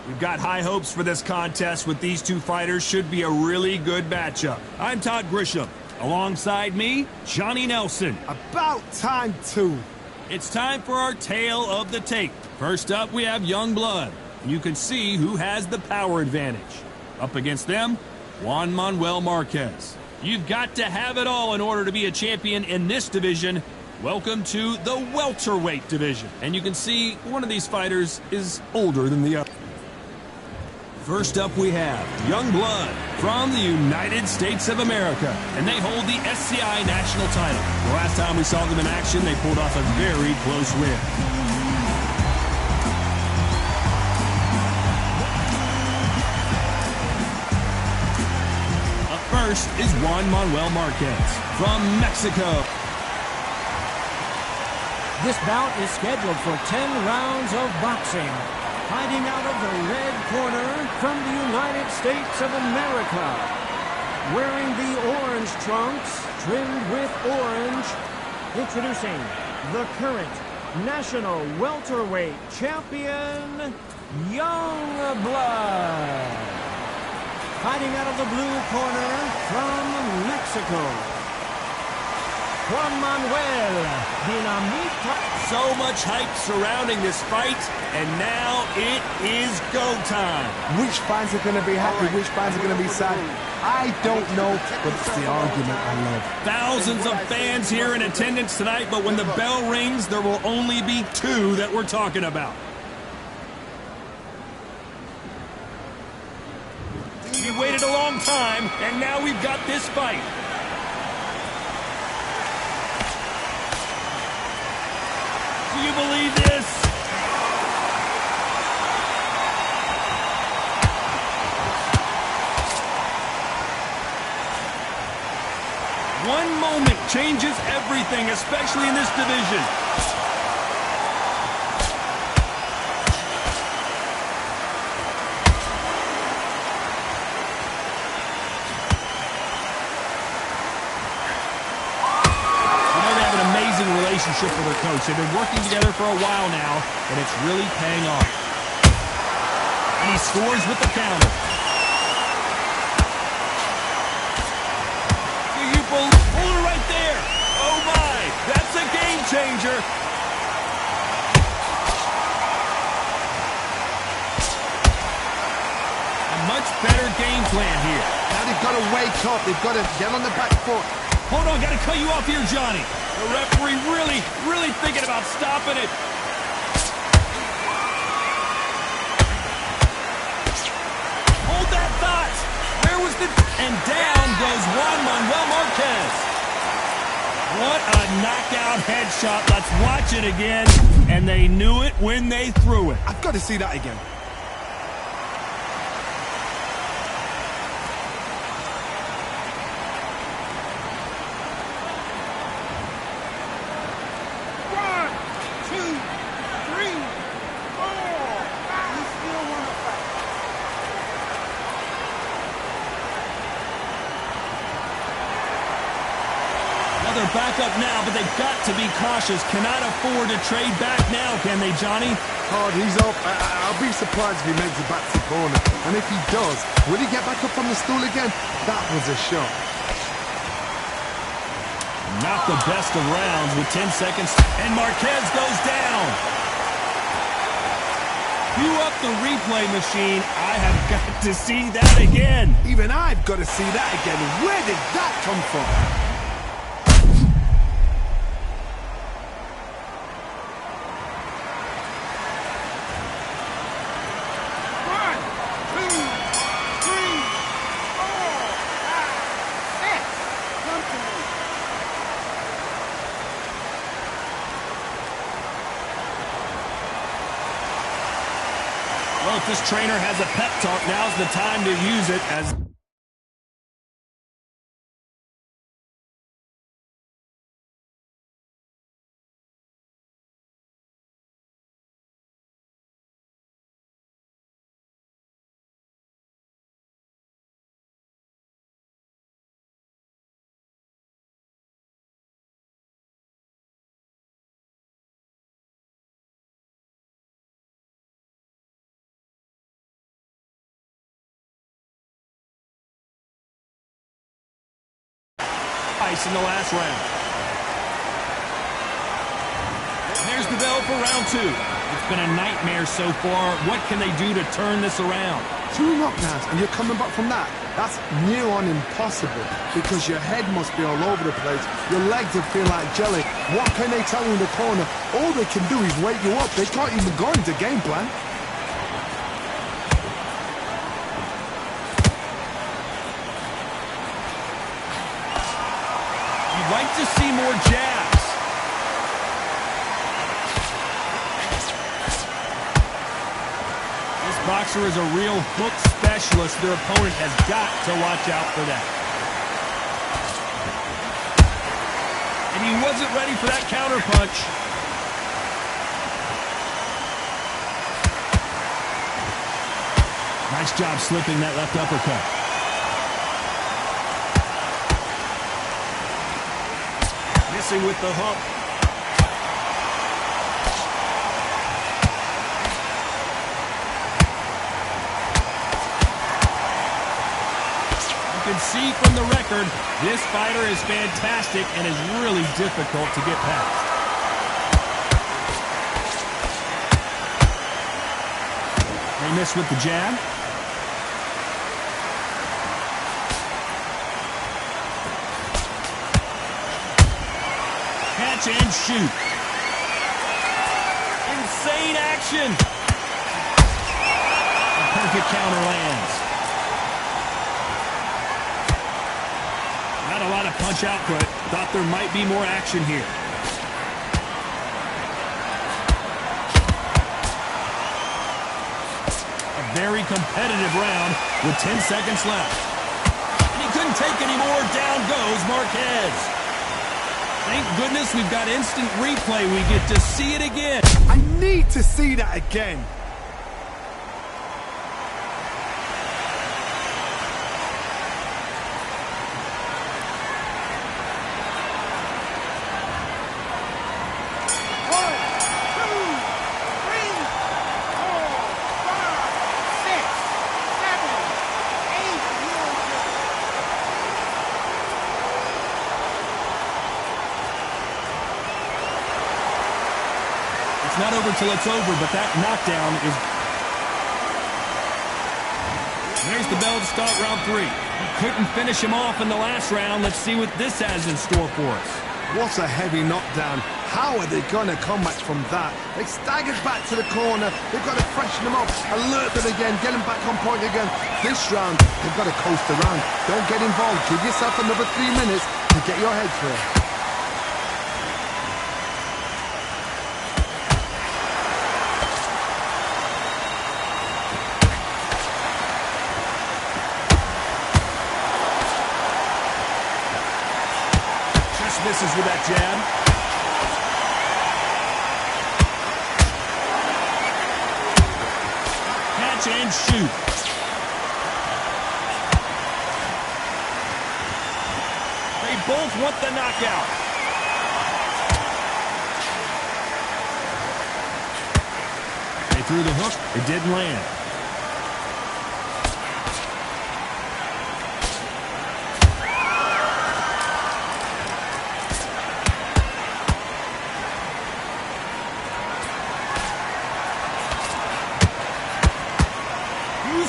We've got high hopes for this contest with these two fighters. Should be a really good matchup. I'm Todd Grisham. Alongside me, Johnny Nelson. About time, too. It's time for our tale of the tape. First up, we have Young Blood. You can see who has the power advantage. Up against them, Juan Manuel Marquez. You've got to have it all in order to be a champion in this division. Welcome to the welterweight division. And you can see one of these fighters is older than the other. First up, we have Young Blood from the United States of America, and they hold the SCI national title. The last time we saw them in action, they pulled off a very close win. Up first is Juan Manuel Marquez from Mexico. This bout is scheduled for 10 rounds of boxing. Fighting out of the red corner from the United States of America. Wearing the orange trunks trimmed with orange. Introducing the current national welterweight champion, Young Blood. Fighting out of the blue corner from Mexico, Juan Manuel Dinamita. So much hype surrounding this fight, and now it is go time. Which fans are going to be happy, which fans are going to be sad? I don't know, but it's the argument I love. Thousands of fans here in attendance tonight, but when the bell rings, there will only be two that we're talking about. We waited a long time, and now we've got this fight. Do you believe this? One moment changes everything, especially in this division. Relationship with their coach. They've been working together for a while now, and it's really paying off. And he scores with the counter. Do you pull her right there? Oh my, that's a game changer. A much better game plan here. Now they've got to wake up. They've got to get on the back foot. Hold on, gotta cut you off here, Johnny. The referee really thinking about stopping it. Hold that thought. Where was the... And down goes Juan Manuel Marquez. What a knockout headshot. Let's watch it again. And they knew it when they threw it. I've got to see that again. They're back up now, but they've got to be cautious. Cannot afford to trade back now, can they, Johnny? Hard, he's up. I'll be surprised if he makes it back to the corner. And if he does, will he get back up on the stool again? That was a shot. Not the best of rounds with 10 seconds. And Marquez goes down. Cue up the replay machine. I have got to see that again. Even I've got to see that again. Where did that come from? Well, if this trainer has a pep talk, now's the time to use it as... twice in the last round. There's the bell for round 2. It's been a nightmare so far. What can they do to turn this around? 2 knockdowns and you're coming back from that. That's near on impossible because your head must be all over the place. Your legs will feel like jelly. What can they tell you in the corner? All they can do is wake you up. They can't even go into game plan. You'd like to see more jabs. Boxer is a real hook specialist. Their opponent has got to watch out for that. And he wasn't ready for that counter punch. Nice job slipping that left uppercut. Missing with the hook. You can see from the record, this fighter is fantastic and is really difficult to get past. They miss with the jab. Catch and shoot. Insane action. A perfect counter lands. Not a lot of punch output. Thought there might be more action here. A very competitive round with 10 seconds left. And he couldn't take any more. Down goes Marquez. Thank goodness we've got instant replay. We get to see it again. I need to see that again. It's not over till it's over, but that knockdown is... There's the bell to start round 3. He couldn't finish him off in the last round. Let's see what this has in store for us. What a heavy knockdown. How are they going to come back from that? They staggered back to the corner. They've got to freshen them up, alert them again, get them back on point again. This round, they've got to coast around. Don't get involved. Give yourself another 3 minutes to get your head clear. Misses with that jab. Catch and shoot. They both want the knockout. They threw the hook. It didn't land.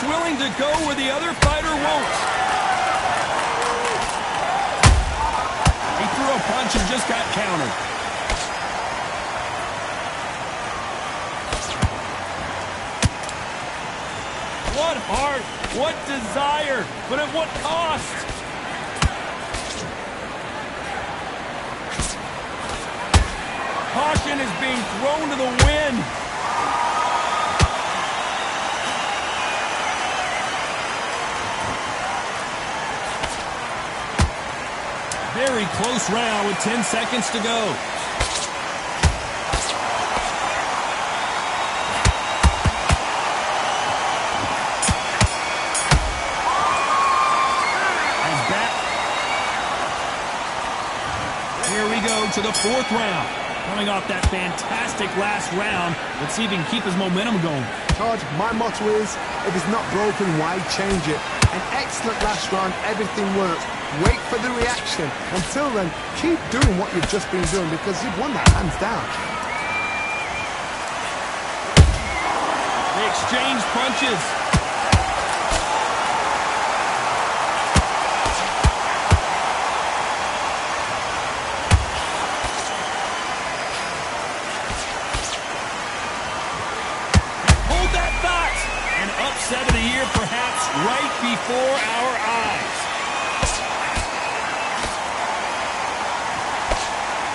Willing to go where the other fighter won't. He threw a punch and just got countered. What heart, what desire, but at what cost? Caution is being thrown to the wind. Very close round with 10 seconds to go. And back. Here we go to the 4th round. Coming off that fantastic last round, let's see if he can keep his momentum going. Todd, my motto is, if it's not broken, why change it? An excellent last round, everything works. Wait for the reaction. Until then, keep doing what you've just been doing because you've won that hands down. They exchange punches. Hold that thought. An upset of the year, perhaps right before our eyes.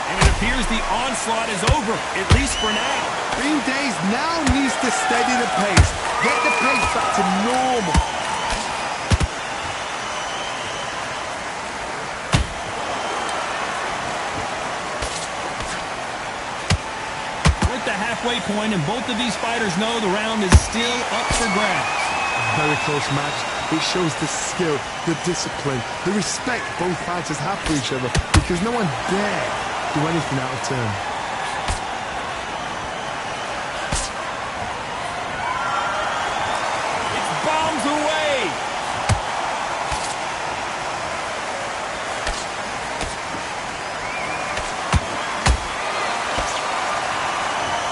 And it appears the onslaught is over, at least for now. Green Days now needs to steady the pace. Get the pace back to normal. We're at the halfway point, and both of these fighters know the round is still up for grabs. Very close match. It shows the skill, the discipline, the respect both fighters have for each other because no one dare do anything out of turn. Bombs away!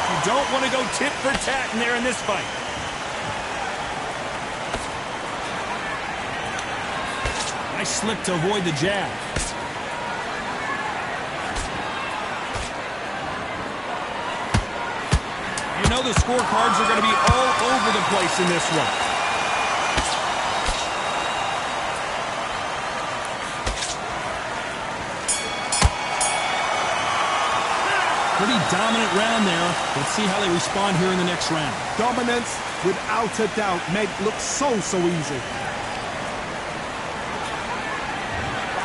You don't want to go tit for tat in there in this fight. Nice slip to avoid the jab. You know the scorecards are going to be all over the place in this one. Pretty dominant round there. Let's see how they respond here in the next round. Dominance, without a doubt, made it look so easy.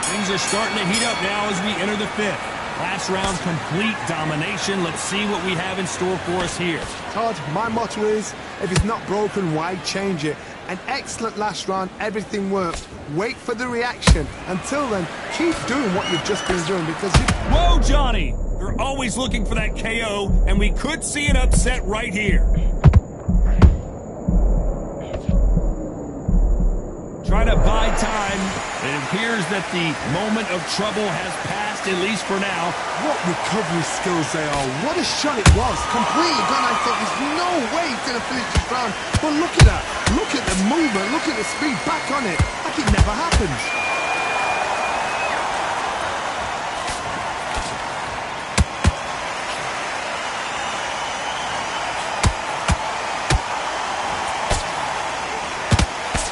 Things are starting to heat up now as we enter the fifth. Last round, complete domination. Let's see what we have in store for us here. Todd, my motto is, if it's not broken, why change it? An excellent last round, everything works. Wait for the reaction. Until then, keep doing what you've just been doing because you... Whoa, Johnny! They're always looking for that KO, and we could see an upset right here. Trying to buy time. It appears that the moment of trouble has passed, at least for now. What recovery skills they are. What a shot it was. Completely gone. I thought there's no way he's going to finish this round. But look at that. Look at the movement. Look at the speed. Back on it. Like it never happened.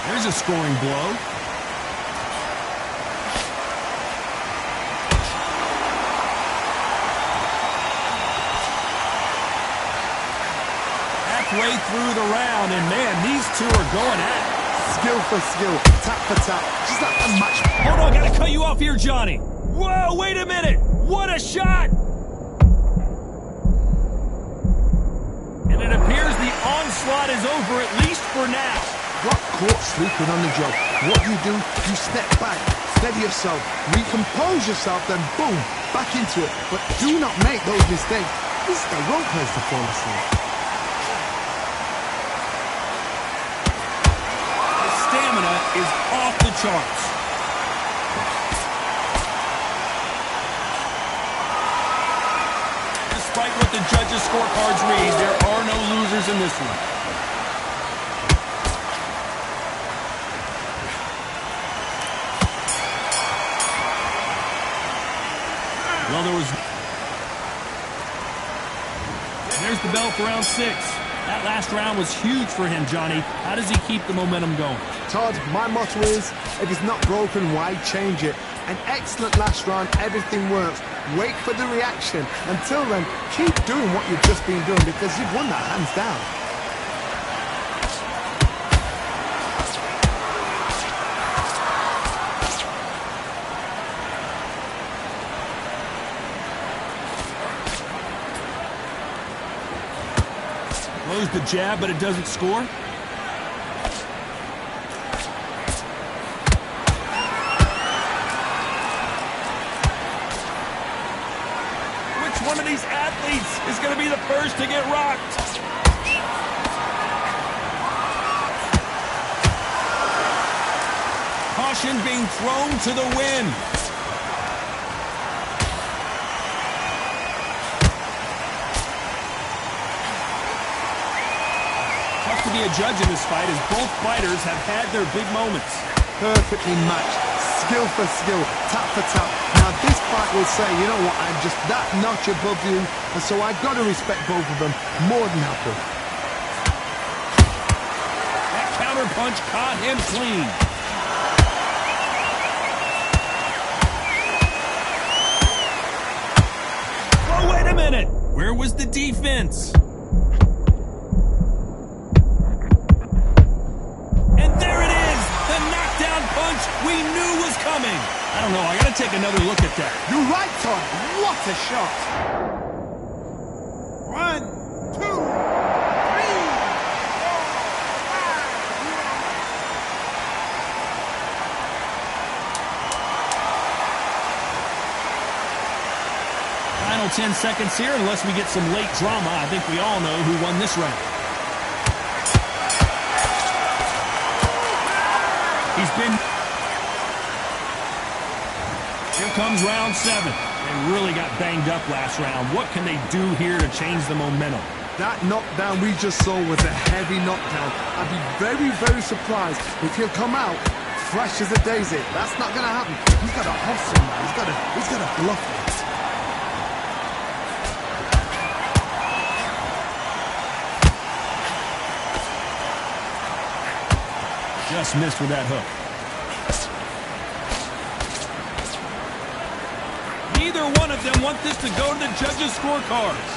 There's a scoring blow. Halfway through the round, and man, these two are going at it. Skill for skill, tap for tap. Just like a match. Hold on, gotta cut you off here, Johnny. Whoa, wait a minute. What a shot. And it appears the onslaught is over, at least for now. Got caught sleeping on the job. What do? You step back, steady yourself, recompose yourself, then boom, back into it. But do not make those mistakes. This is the wrong place to fall asleep. His stamina is off the charts. Despite what the judges' scorecards read, there are no losers in this one. Well, there's the bell for round 6. That last round was huge for him, Johnny. How does he keep the momentum going? Todd, my motto is, if it's not broken, why change it? An excellent last round, everything works. Wait for the reaction. Until then, keep doing what you've just been doing because you've won that hands down. Throws the jab, but it doesn't score. Which one of these athletes is going to be the first to get rocked? caution being thrown to the wind. Tough to be a judge in this fight as both fighters have had their big moments. Perfectly matched, skill for skill, tap for tap. Now this fight will say, you know what, I'm just that notch above you, and so I've got to respect both of them more than happy. That counter punch caught him clean. Oh, wait a minute! Where was the defense? We knew was coming. I don't know. I got to take another look at that. You're right, Todd. What a shot. 1, 2, 3, 4, 5. Final 10 seconds here, unless we get some late drama. I think we all know who won this round. He's been... Here comes round 7. They really got banged up last round. What can they do here to change the momentum? That knockdown we just saw was a heavy knockdown. I'd be very, very surprised if he'll come out fresh as a daisy. That's not going to happen. He's got to hustle now. He's got to bluff this. Just missed with that hook. Neither one of them want this to go to the judges' scorecards.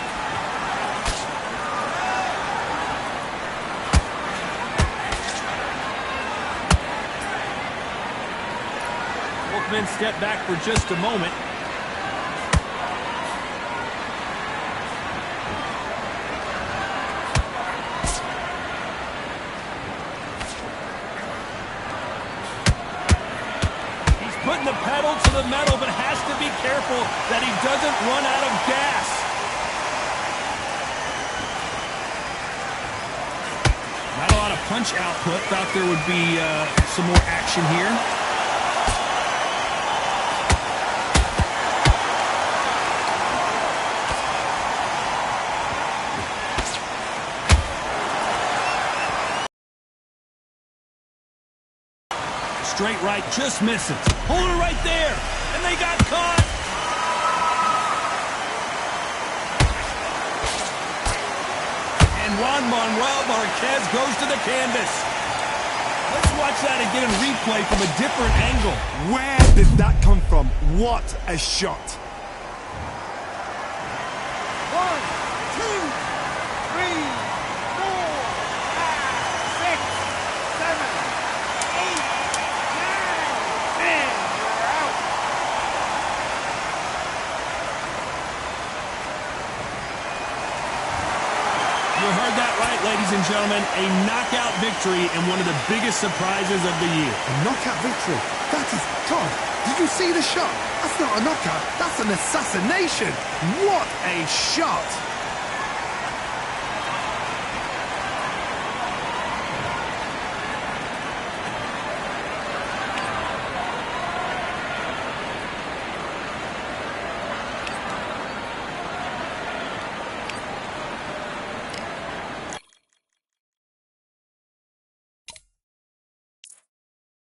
Both men step back for just a moment. Putting the pedal to the metal, but has to be careful that he doesn't run out of gas. Not a lot of punch output. Thought there would be some more action here. Straight right, just misses. Hold it right there, and they got caught. And Juan Manuel Marquez goes to the canvas. Let's watch that again in replay from a different angle. Where did that come from? What a shot. 1, 2, 3, 4, 5, 6, 7, 8. You heard that right, ladies and gentlemen. A knockout victory and one of the biggest surprises of the year. A knockout victory? That is... Todd, did you see the shot? That's not a knockout. That's an assassination. What a shot.